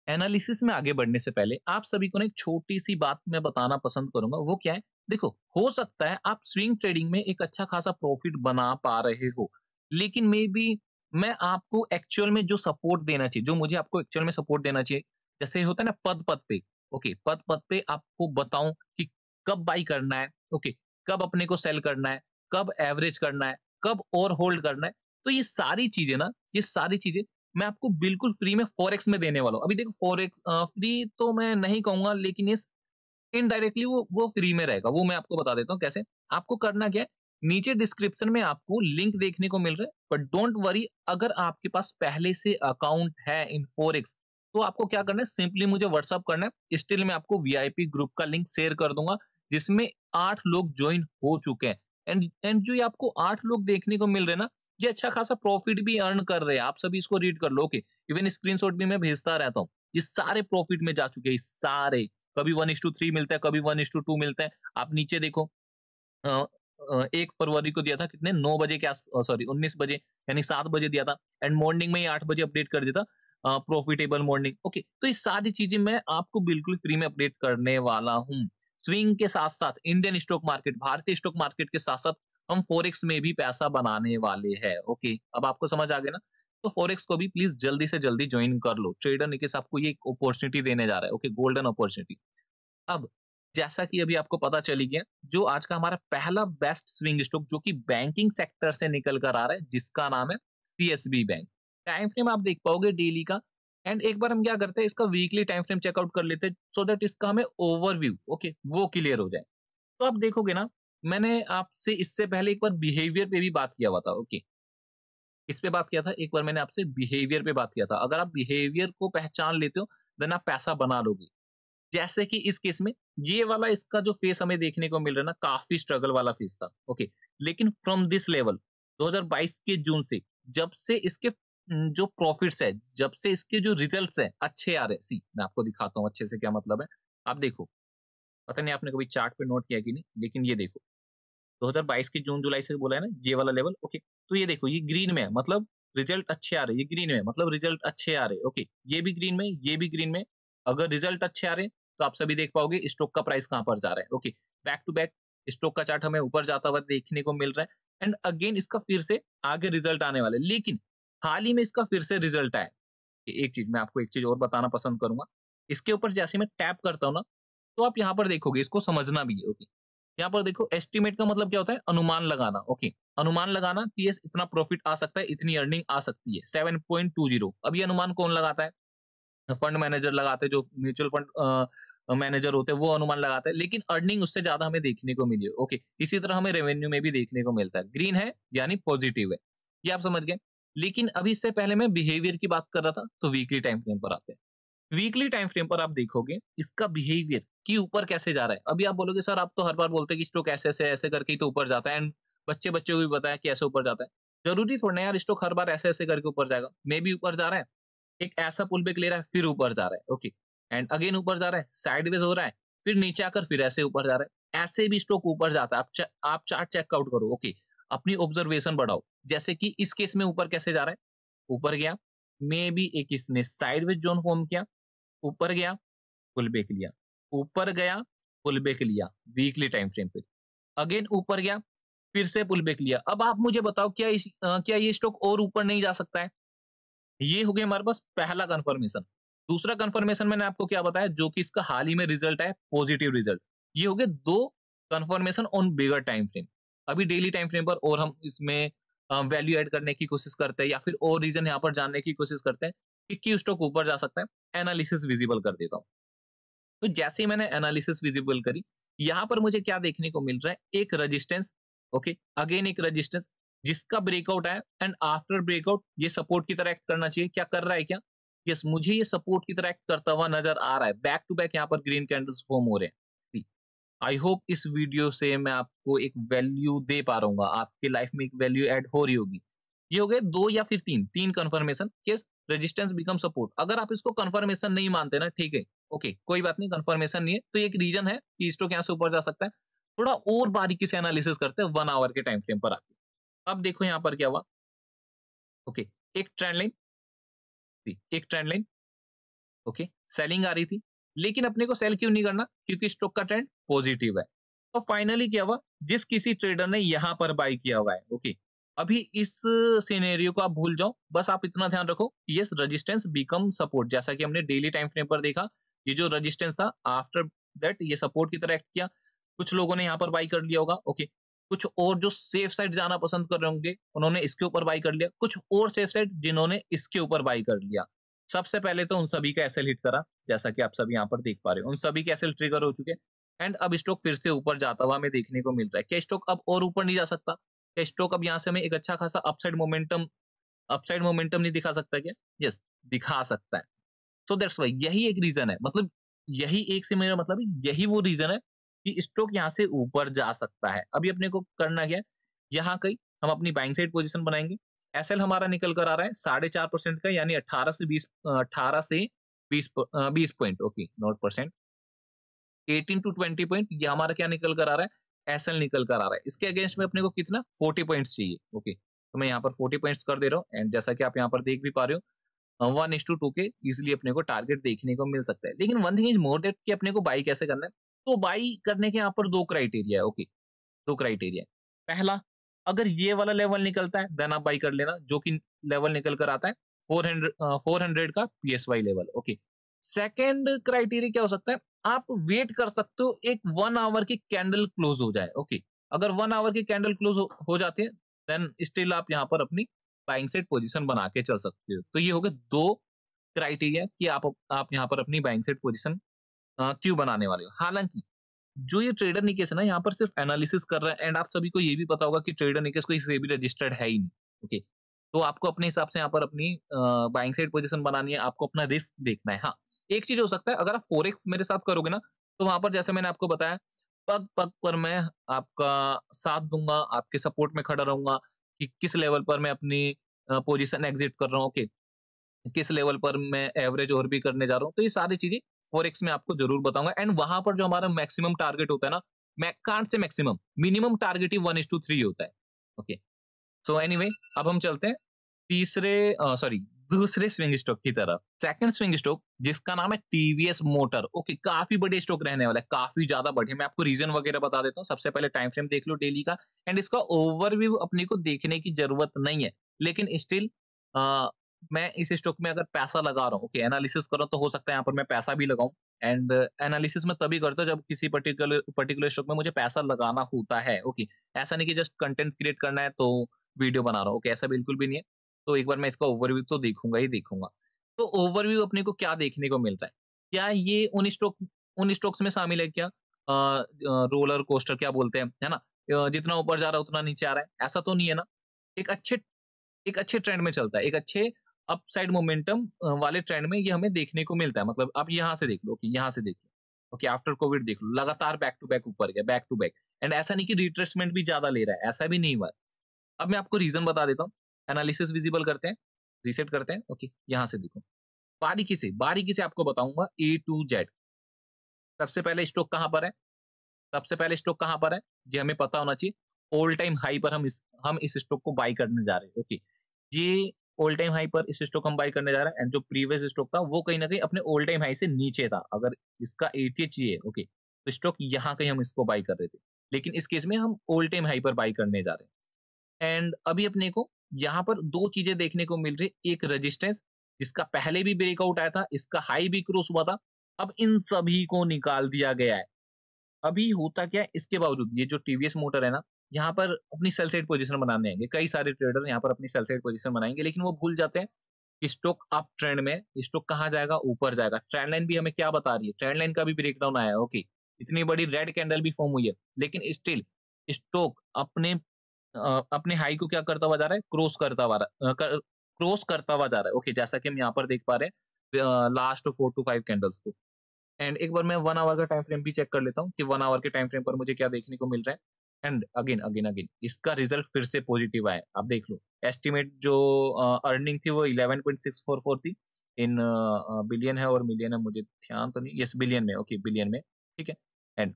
Analysis में आगे बढ़ने से पहले आप सभी को ना एक छोटी-सी बात मैं बताना पसंद करूँगा, वो क्या है? देखो, हो सकता है आप स्विंग ट्रेडिंग में एक अच्छा खासा प्रॉफिट बना पा रहे हो, लेकिन मे बी मैं आपको एक्चुअल में जो सपोर्ट देना चाहिए, जो मुझे आपको एक्चुअल में सपोर्ट देना चाहिए, जैसे होता है ना पद-पद पे, ओके, पद-पद पे आपको बताऊँ कि कब बाय करना है, ओके, कब अपने को सेल करना है, कब एवरेज करना है, कब और होल्ड करना है। तो ये सारी चीज़ें ना, ये सारी चीज़ें मैं आपको बिल्कुल फ्री में फॉरेक्स में देने वाला हूँ। अभी देखो फॉरेक्स फ्री तो मैं नहीं कहूँगा, लेकिन ये इनडायरेक्टली वो फ्री में रहेगा। वो मैं आपको बता देता हूँ कैसे। आपको करना क्या है, नीचे डिस्क्रिप्शन में आपको लिंक देखने को मिल रहा है, बट डोंट वरी, अगर आपके पास पहले से अकाउंट है इन फॉरेक्स, तो आपको क्या करना है, सिंपली मुझे व्हाट्सएप करना है। स्टिल मैं आपको वीआईपी ग्रुप का लिंक शेयर कर दूँगा, जिसमें 8 लोग जॉइन हो चुके हैं। एंड जो ये आपको 8 लोग देखने को मिल रहे हैं ना, ये अच्छा खासा प्रॉफिट भी अर्न कर रहे हैं। आप सभी इसको रीड कर लो, ओके। इवन स्क्रीनशॉट भी मैं भेजता रहता हूँ। ये सारे प्रॉफिट में जा चुके हैं, ये सारे। कभी 1:3 मिलता है, कभी 1:2 मिलता है। आप नीचे देखो, 1 फरवरी को दिया था कितने 9 बजे के सॉरी 19 बजे, यानी 7 बजे दिया था, एंड मॉर्निंग में ही 8 बजे अपडेट कर देता, प्रॉफिटेबल मॉर्निंग, ओके। तो ये सारी चीज़ें मैं आपको बिल्कुल फ्री में अपडेट करने वाला हूँ। स्विंग के साथ-साथ इंडियन स्टॉक मार्केट, भारतीय स्टॉक मार्केट के साथ-साथ हम फॉरेक्स में भी पैसा बनाने वाले हैं, ओके। अब आपको समझ आ गया ना? तो फॉरेक्स को भी प्लीज़ जल्दी से जल्दी जॉइन कर लो। ट्रेडर निकेश आपको ये एक अपॉर्च्युनिटी देने जा रहा है, ओके, गोल्डन अपॉर्च्युनिटी। अब जैसा कि अभी आपको पता चल ही गया, जो आज का हमारा पहला बेस्ट स्विंग स्टॉक जो कि बैंकिंग सेक्टर से निकल कर आ रहा है, जिसका नाम है सीएसबी बैंक। टाइम फ्रेम आप देख पाओगे डेली का, एंड एक बार हम क्या करते हैं, इसका वीकली टाइम फ्रेम चेकआउट कर लेते हैं, सो दैट इसका हमें ओवरव्यू, ओके, वो क्लियर हो जाए। तो आप देखोगे ना, मैंने आपसे इससे पहले एक बार बिहेवियर पे भी बात किया हुआ था, ओके। इस पे बात किया था, एक बार मैंने आपसे बिहेवियर पे बात किया था। अगर आप बिहेवियर को पहचान लेते हो, देन आप पैसा बना लोगे। जैसे कि इस केस में ये वाला इसका जो फेस हमें देखने को मिल रहा है ना, काफ़ी स्ट्रगल वाला फेस था, ओके। लेकिन फ्रॉम दिस लेवल 2022 के जून से, जब से इसके जो प्रॉफिट्स है, जब से इसके जो रिजल्ट्स हैं अच्छे आ रहे हैं, सी मैं आपको दिखाता हूँ अच्छे से क्या मतलब है। आप देखो, पता नहीं आपने कभी चार्ट पे नोट किया कि नहीं, लेकिन ये देखो, 2022 की जून-जुलाई से बोला है ना, ये वाला लेवल, ओके। तो ये देखो, ये ग्रीन में है, मतलब रिजल्ट अच्छे आ रहे हैं, ये ग्रीन में है, मतलब रिजल्ट अच्छे आ रहे हैं, ओके। ये भी ग्रीन में, ये भी ग्रीन में। अगर रिजल्ट अच्छे आ रहे हैं, तो आप सभी देख पाओगे स्टॉक का प्राइस कहाँ पर जा रहा है, okay. Back to back stock का चार्ट हमें ऊपर जाता हुआ देखने को मिल रहा है, एंड अगेन इसका फिर से आगे रिजल्ट आने वाला है। लेकिन हाल ही में इसका फिर से रिजल्ट आया है। एक चीज़ मैं आपको एक चीज़ और बताना पसंद करूँगा। इसके ऊपर जैसे मैं टैप करता हूँ ना, तो आप यहाँ पर देखोगे, इसको समझना भी है, ओके। यहाँ पर देखो, एस्टीमेट का मतलब क्या होता है, अनुमान लगाना, ओके। अनुमान लगाना कि ये इतना प्रॉफिट आ सकता है, इतनी अर्निंग आ सकती है, 7.20। अब ये अनुमान कौन लगाता है? फंड मैनेजर लगाते हैं, जो म्यूचुअल फंड मैनेजर होते हैं, वो अनुमान लगाते हैं, लेकिन अर्निंग उससे ज्यादा हमें देखने को मिली है, ओके। इसी तरह हमें रेवेन्यू में भी देखने को मिलता है, ग्रीन है यानी पॉजिटिव है, ये आप समझ गए। लेकिन अभी इससे पहले मैं बिहेवियर की बात कर रहा था, तो वीकली टाइम फ्रेम पर आते हैं। वीकली टाइम फ्रेम पर आप देखोगे इसका बिहेवियर कि ऊपर कैसे जा रहा है। अभी आप बोलोगे, सर आप तो हर बार बोलते हैं कि स्टॉक ऐसे ऐसे ऐसे करके ही तो ऊपर जाता है, एंड बच्चे बच्चे को भी बताया कि ऐसे ऊपर जाता है। जरूरी थोड़ा ना यार, स्टॉक हर बार ऐसे ऐसे करके ऊपर जाएगा। मे भी ऊपर जा रहा है, एक ऐसा पुल बैक ले रहा है, फिर ऊपर जा रहा है, ओके। एंड अगेन ऊपर जा रहा है, साइडवेज हो रहा है, फिर नीचे आकर फिर ऐसे ऊपर जा रहा है। ऐसे भी स्टॉक ऊपर जाता है। आप चार्ट चेकआउट करो, ओके। अपनी ऑब्जर्वेशन बढ़ाओ। जैसे कि इस केस में ऊपर कैसे जा रहा है, ऊपर गया, मे बी एक इसने साइडवेज जोन फॉर्म किया, ऊपर गया, पुल बैक लिया, ऊपर गया, पुल बैक लिया, वीकली टाइम फ्रेम पे। अगेन ऊपर गया, फिर से पुल बैक लिया। अब आप मुझे बताओ, क्या ये स्टॉक और ऊपर नहीं जा सकता है? ये हो गया हमारे पास पहला कंफर्मेशन। दूसरा कंफर्मेशन मैंने आपको क्या बताया, जो कि इसका हाल ही में रिजल्ट है, पॉजिटिव रिजल्ट। ये हो गए 2 confirmation on bigger time frame. अभी डेली टाइम फ्रेम पर और हम इसमें वैल्यू ऐड करने की कोशिश करते हैं, या फिर और रीजन यहाँ पर जानने की कोशिश करते हैं कि क्यों स्टॉक ऊपर जा सकता है। एनालिसिस विजिबल कर देता हूँ। तो जैसे ही मैंने एनालिसिस विजिबल करी, यहाँ पर मुझे क्या देखने को मिल रहा है, एक रेजिस्टेंस, ओके, अगेन एक रेजिस्टेंस, जिसका ब्रेकआउट है, एंड आफ्टर ब्रेकआउट ये सपोर्ट की तरह एक्ट करना चाहिए। क्या कर रहा है क्या? यस, मुझे ये सपोर्ट की तरह एक्ट करता हुआ नजर आ रहा है। बैक टू बैक यहाँ पर ग्रीन कैंडल्स फॉर्म हो रहे हैं। आई होप इस वीडियो से मैं आपको एक वैल्यू दे पा रहा हूँ, आपकी लाइफ में एक वैल्यू ऐड हो रही होगी। ये हो गए 2 या फिर 3 confirmation, yes, resistance become support. अगर आप इसको कंफर्मेशन नहीं मानते ना, ठीक है, ओके, कोई बात नहीं, कंफर्मेशन नहीं है, तो एक रीजन है कि स्टॉक यहाँ से ऊपर जा सकता है। थोड़ा और बारीकी से एनालिसिस करते हैं 1 आवर के टाइम फ्रेम पर आके। अब देखो यहाँ पर क्या हुआ, ओके, एक ट्रेंड लाइन, एक ट्रेंड लाइन, ओके, सेलिंग आ रही थी, लेकिन अपने को सेल क्यों नहीं करना? क्योंकि स्टॉक का ट्रेंड पॉजिटिव है। और फाइनली क्या हुआ? जिस किसी ट्रेडर ने यहाँ पर बाय किया हुआ है, ओके, अभी इस सिनेरियो को आप भूल जाओ, बस आप इतना ध्यान रखो, यस रेजिस्टेंस बिकम सपोर्ट, जैसा कि हमने डेली टाइम फ्रेम पर देखा, ये जो रेजिस्टेंस था आफ्टर दैट ये सपोर्ट की तरह एक्ट किया। कुछ लोगों ने यहाँ पर बाय कर लिया होगा, ओके। कुछ और जो सेफ साइड जाना पसंद कर रहे होंगे, उन्होंने इसके ऊपर बाय कर लिया। कुछ और सेफ साइड जिन्होंने इसके ऊपर बाय कर लिया। सबसे पहले तो उन सभी का एसएल हिट करा, जैसा कि आप सभी यहाँ पर देख पा रहे हो। उन सभी के एसएल ट्रिगर हो चुके हैं एंड अब स्टॉक फिर से ऊपर जाता हुआ हमें देखने को मिल रहा है। क्या स्टॉक अब और ऊपर नहीं जा सकता? क्या स्टॉक अब यहाँ से हमें एक अच्छा खासा अपसाइड मोमेंटम नहीं दिखा सकता क्या? यस, दिखा सकता है। सो दैट्स व्हाई यही एक रीज़न है। मतलब यही एक से मेरा मतलब है, यही वो रीज़न है कि स्टॉक यहाँ से ऊपर जा सकता है। अभी अपने को करना क्या है? यहाँ कहीं हम अपनी बाइंग साइड पोज़ीशन बनाएँगे। एसएल हमारा निकल कर आ रहा है 4.5% का, यानी 18 से 20 point, okay, not percent. 18 to 20 point ये हमारा क्या निकल कर आ रहा है? एसएल निकल कर आ रहा है। इसके अगेंस्ट में अपने को कितना? 40 पॉइंट्स चाहिए, ओके। तो मैं यहाँ पर 40 पॉइंट्स कर दे रहा हूँ एंड जैसा कि आप यहाँ पर देख भी पा रहे हो, 1:2 के इज़िली अपने को टारगेट देखने को मिल सकता है। लेकिन one thing is more that कि अपने को बाय कैसे करना है? तो बाय करने के यहाँ पर 2 क्राइटेरिया है, ओके, 2 क्राइटेरिया है। पहला, अगर ये वाला लेवल निकलता है देन आप बाय कर लेना, जो कि लेवल निकल कर आता है 400 का PSY level, okay. Second criteria क्या हो सकता है? आप वेट कर सकते हो एक 1 आवर की कैंडल क्लोज हो जाए, ओके। अगर 1 आवर की कैंडल क्लोज हो जाती है देन स्टिल आप यहाँ पर अपनी बाइंग साइड पोजीशन बना के चल सकते हो। तो ये हो गए 2 क्राइटेरिया कि आप यहाँ पर अपनी बाइंग साइड पोजीशन क्यों बनाने वाले हो। हालाँकि जो ये ट्रेडर निकेश है ना, यहाँ पर सिर्फ एनालिसिस कर रहा है एंड आप सभी को ये भी पता होगा कि ट्रेडर निकेश कोई सेबी रजिस्टर्ड है ही नहीं, ओके। तो आपको अपने हिसाब से यहाँ पर अपनी बाइंग साइड पोजीशन बनानी है, आपको अपना रिस्क देखना है। हाँ, एक चीज़ हो सकता है, अगर आप फॉरेक्स मेरे साथ करोगे ना, तो वहाँ पर जैसे मैंने आपको बताया, पग-पग पर मैं आपका साथ दूँगा, आपके सपोर्ट में खड़ा रहूँगा कि किस लेवल पर मैं अपनी पोजीशन एग्ज़िट कर रहा हूँ, ओके। किस लेवल पर मैं एवरेज और भी करने जा रहा हूँ। तो ये सारी चीज़ें फॉरेक्स में आपको ज़रूर बताऊँगा एंड वहाँ पर जो हमारा मैक्सिमम टारगेट होता है ना, मैं can't say maximum, minimum target ही 1:3 होता है। ओके। सो एनीवे अब हम चलते हैं दूसरे स्विंग स्टॉक की तरफ। सेकंड स्विंग स्टॉक जिसका नाम है टीवीएस मोटर। ओके, काफ़ी बड़े स्टॉक रहने वाला है, काफ़ी ज़्यादा बढ़िया। मैं आपको रीज़न वगैरह बता देता हूँ। सबसे पहले टाइम फ्रेम देख लो डेली का एंड इसका ओवरव्यू अपने को देखने की ज़रूरत नहीं है। लेकिन स्टिल अ, मैं इस स्टॉक में अगर पैसा लगा रहा हूँ, ओके, एनालिसिस कर रहा हूँ, तो हो सकता है यहाँ पर मैं पैसा भी लगाऊँ एंड एनालिसिस मैं तभी करता हूँ जब किसी पर्टिकुलर स्टॉक में मुझे पैसा लगाना होता है, ओके। ऐसा नहीं कि जस्ट कंटेंट क्रिएट करना है तो वीडियो बना रहा हूँ, ओके, ऐसा बिल्कुल भी नहीं है। तो एक बार मैं इसका ओवरव्यू तो देखूँगा ही देखूँगा। तो ओवरव्यू अपने को क्या देखने को मिलता है? क्या ये उन स्टॉक्स में शामिल है क्या? रोलर कोस्टर क्या बोलते हैं, है ना? जितना ऊपर जा रहा है उतना नीचे आ रहा है, ऐसा तो नहीं है ना? एक अच्छे एक अच्छे ट्रेंड में चलता है, एक अच्छे अपसाइड मोमेंटम वाले ट्रेंड में ये हमें देखने को मिलता है। मतलब आप यहाँ से देख लो, ओके, यहाँ से देख लो, ओके, आफ्टर कोविड देख लो, लगातार बैक टू बैक ऊपर गया, बैक टू बैक एंड ऐसा नहीं कि रिट्रेसमेंट भी ज़्यादा ले रहा है, ऐसा भी नहीं हुआ है। अब मैं आपको रीज़न बता देता हूँ, एनालिसिस विजिबल करते हैं, रीसेट करते हैं, ओके, यहाँ से देखो। बारीकी से आपको बताऊँगा ए टू जेड। सबसे पहले स्टॉक कहाँ पर है? सबसे पहले स्टॉक कहाँ पर है? ये हमें पता होना चाहिए। ऑल टाइम हाई पर हम इस स्टॉक को बाय करने जा रहे हैं, ओके। ये ऑल टाइम हाई पर इस स्टॉक हम बाय करने जा रहे हैं एंड जो प्रीवियस स्टॉक था वो कहीं न कहीं अपने ऑल टाइम हाई से नीचे था। अगर इसका एटीएच ये है, ओके, तो स्टॉक यहाँ कहीं हम इसको बाय कर रहे थे। लेकिन इस केस में हम ऑल टाइम हाई पर बाय करने जा रहे हैं। एंड अभी अपने को यहाँ पर 2 चीज़ें देखने को मिल रही है, एक रेजिस्टेंस जिसका पहले भी ब्रेकआउट आया था, इसका हाई भी क्रॉस हुआ था, अब इन सभी को निकाल दिया गया है। अभी होता क्या है, इसके बावजूद ये जो टीवीएस मोटर है ना, यहाँ पर अपनी सेल साइड पोजीशन बनाने आएँगे, कई सारे ट्रेडर यहाँ पर अपनी सेल साइड पोजीशन बनाएँगे, लेकिन वो भूल जाते हैं कि स्टॉक अप ट्रेंड में, स्टॉक कहाँ जाएगा? ऊपर जाएगा। ट्रेंड लाइन भी हमें क्या बता रही है? ट्रेंड लाइन का भी ब्रेकडाउन आया है, ओके। इतनी बड़ी रेड कैंडल भी फॉर्म हुई है, लेकिन स्टिल स्टॉक अपने हाई को क्या करता हुआ जा रहा है? क्रॉस करता हुआ जा रहा है। ओके, जैसा कि हम यहाँ पर देख पा रहे हैं लास्ट 4 टू 5 कैंडल्स को। एंड एक बार मैं 1 आवर का टाइम फ्रेम भी चेक कर लेता हूँ कि 1 आवर के टाइम फ्रेम पर मुझे क्या देखने को मिल रहा है। एंड अगेन इसका रिजल्ट फिर से पॉजिटिव आया है। आप देख लो, एस्टिमेट जो अर्निंग थी वो 11.644 थी। इन बिलियन है और मिलियन है, मुझे ध्यान तो नहीं, यस बिलियन में, ओके, बिलियन में, ठीक है। एंड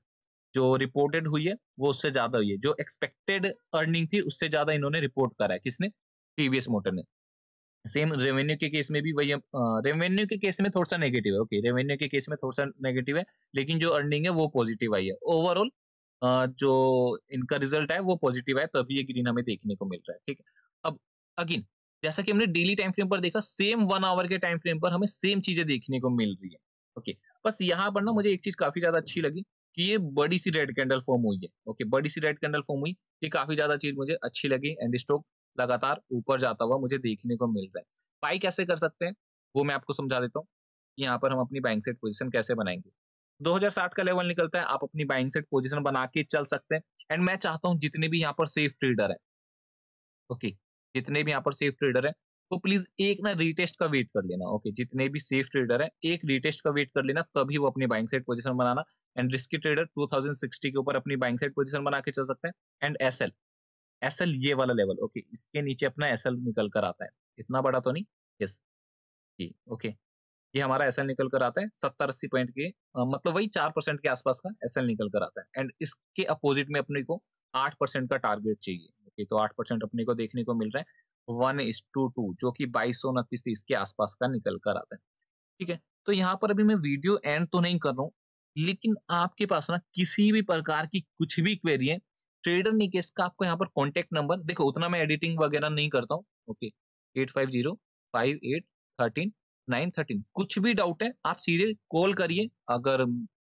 जो रिपोर्टेड हुई है वो उससे ज़्यादा हुई है। जो एक्सपेक्टेड अर्निंग थी उससे ज़्यादा इन्होंने रिपोर्ट करा है। किसने? टीवीएस मोटर ने। सेम रेवेन्यू के केस में भी वही रेवेन्यू के केस में थोड़ा-सा नेगेटिव है, ओके, रेवेन्यू के केस में थोड़ा-सा नेगेटिव है, लेकिन जो अर्निंग है वो पॉजिटिव आई है। ओवरऑल जो इनका रिजल्ट है वो पॉजिटिव है, तभी ये ग्रीन हमें देखने को मिल रहा है, ठीक है। अब अगेन जैसा कि हमने डेली टाइम फ्रेम पर देखा, सेम 1 आवर के टाइम फ्रेम पर हमें सेम चीज़ें देखने को मिल रही है, ओके। बस यहाँ पर ना मुझे एक चीज़ काफ़ी ज़्यादा अच्छी लगी कि ये बड़ी-सी रेड कैंडल फॉर्म हुई है, ओके, बड़ी-सी रेड कैंडल फॉर्म हुई, ये काफ़ी ज़्यादा चीज़ मुझे अच्छी लगी एंड स्टॉक लगातार ऊपर जाता हुआ मुझे देखने को मिल रहा है। बाई कैसे कर सकते हैं, वो मैं आपको समझा देता हूँ। यहाँ पर हम अपनी बाइंग साइड पोज़ीशन कैसे बनाएँगे। 2060 का लेवल निकलता है, आप अपनी बाइंग साइड पोज़ीशन बना के चल सकते हैं एंड मैं चाहता हूँ जितने भी यहाँ पर सेफ ट्रेडर हैं, ओके, जितने भी यहाँ पर सेफ ट्रेडर हैं, तो प्लीज़ एक ना रीटेस्ट का वेट कर लेना, ओके, जितने भी सेफ ट्रेडर हैं, एक रीटेस्ट का वेट कर लेना, तभी वो अपनी buying side position banana and risky trader 2060 के ऊपर अपनी बाइंग साइड पोज़ीशन बना के चल सकते हैं एंड एसएल, एसएल ये वाला लेवल, ओके, इसके नीचे अपना एसएल निकल कर आता है। इतना बड़ा तो नहीं? यस, जी, ओके। ये हमारा एसएल निकल कर आता है 70-80 पॉइंट के मतलब वही 4% के आसपास का एसएल निकल कर आता है एंड इसके अपोजिट में अपने को 8% का टारगेट चाहिए। ओके, तो 8% अपने को देखने को मिल रहा है 1:2 जो कि 2229-30 के आसपास का निकल कर आता है। ठीक है? तो यहाँ पर अभी मैं वीडियो एंड तो नहीं कर रहा हूँ, लेकिन आपके पास ना किसी भी प्रकार की कुछ भी क्वेरी है, ट्रेडर निकेश का आपको यहाँ पर कॉन्टैक्ट नंबर देखो उतना मैं एडिटिंग वगैरह नहीं करता हूँ। ओके, 8505813913 कुछ भी डाउट है, आप सीधे कॉल करिए। अगर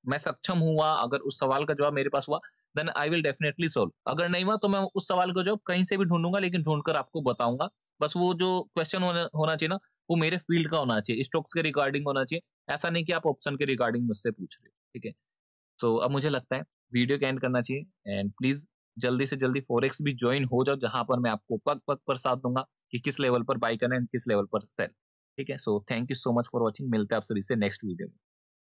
मैं सक्षम हुआ, अगर उस सवाल का जवाब मेरे पास हुआ, then I will definitely solve. अगर नहीं हुआ तो मैं उस सवाल का जवाब कहीं से भी ढूँढूँगा, लेकिन ढूँढ कर आपको बताऊँगा। बस वो जो क्वेश्चन होना होना चाहिए ना, वो मेरे फील्ड का होना चाहिए, स्टॉक्स के रिगार्डिंग होना चाहिए। ऐसा नहीं कि आप ऑप्शन के रिगार्डिंग मुझसे पूछ रहे हो, ठीक है? सो अब मुझे लगता है वीडियो को एंड करना चाहिए एंड प्लीज़ जल्दी से जल्दी फॉरेक्स भी जॉइन हो जाओ, जहाँ पर मैं आपको पग-पग पर साथ दूँगा कि किस लेवल पर बाय करना है एंड किस लेवल पर सेल। ठीक है? So thank you so much for watching. मिलते हैं आप सभी से नेक्स्ट वीडियो में।